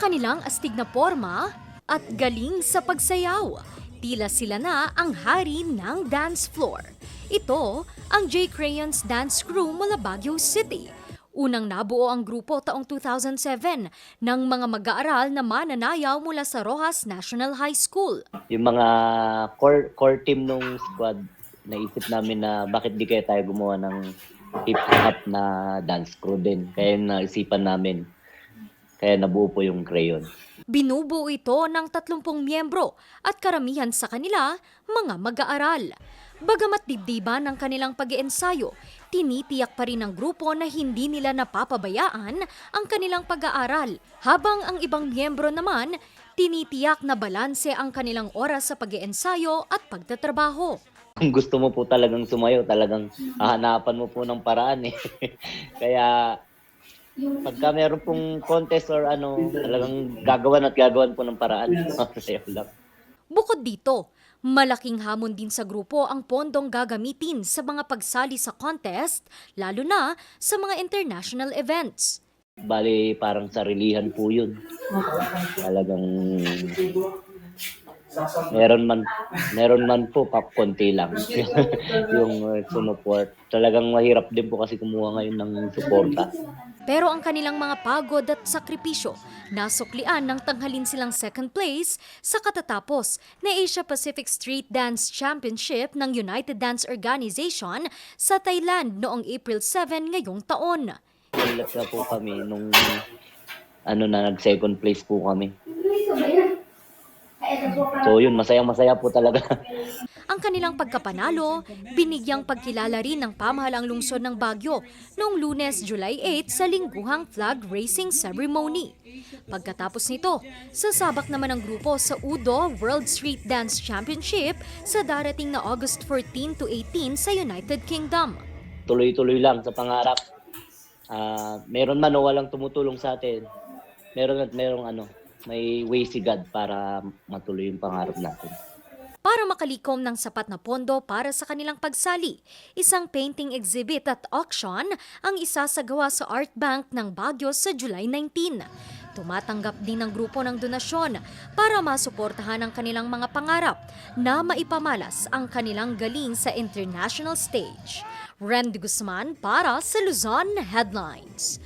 kanilang astig na porma at galing sa pagsayaw, tila sila na ang hari ng dance floor. Ito ang J Crayons Dance Crew mula Baguio City. Unang nabuo ang grupo taong 2007 ng mga mag-aaral na mananayaw mula sa Rojas National High School. Yung mga core team nung squad, naisip namin na bakit di kaya tayo gumawa ng hip-hop na dance crew din. Kaya naisipan namin. Kaya nabuo po yung Crayon. Binubuo ito ng 30 miyembro at karamihan sa kanila mga mag-aaral. Bagamat dibdiban ng kanilang pag-iensayo, tinitiyak pa rin ng grupo na hindi nila napapabayaan ang kanilang pag-aaral, habang ang ibang miyembro naman tinitiyak na balanse ang kanilang oras sa pag-iensayo at pagtatrabaho. Kung gusto mo po talagang sumayo, talagang hahanapan mo po ng paraan eh. Kaya pagka meron pong contest or talagang gagawan po ng paraan. Sayo lang. Bukod dito, malaking hamon din sa grupo ang pondong gagamitin sa mga pagsali sa contest, lalo na sa mga international events. Bali, parang sarilihan po yun. Talagang meron man po, konti lang. yung support. Talagang mahirap din po kasi kumuha ngayon ng suporta. Pero ang kanilang mga pagod at sakripisyo, nasuklian ng tanghalin silang second place sa katatapos na Asia Pacific Street Dance Championship ng United Dance Organization sa Thailand noong April 7 ngayong taon. Nalat na po kami nung nag-second place po kami. So yun, masayang-masaya po talaga. Ang kanilang pagkapanalo, binigyang pagkilala rin ng pamahalang lungsod ng Baguio noong Lunes, July 8 sa lingguhang flag raising ceremony. Pagkatapos nito, sasabak naman ang grupo sa UDO World Street Dance Championship sa darating na August 14 to 18 sa United Kingdom. Tuloy-tuloy lang sa pangarap. Meron man o walang tumutulong sa atin, may way si God para matuloy yung pangarap natin. Para makalikom ng sapat na pondo para sa kanilang pagsali, isang painting exhibit at auction ang isasagawa sa Art Bank ng Baguio sa July 19. Tumatanggap din ng grupo ng donasyon para masuportahan ang kanilang mga pangarap na maipamalas ang kanilang galing sa international stage. Randy Guzman para sa Luzon Headlines.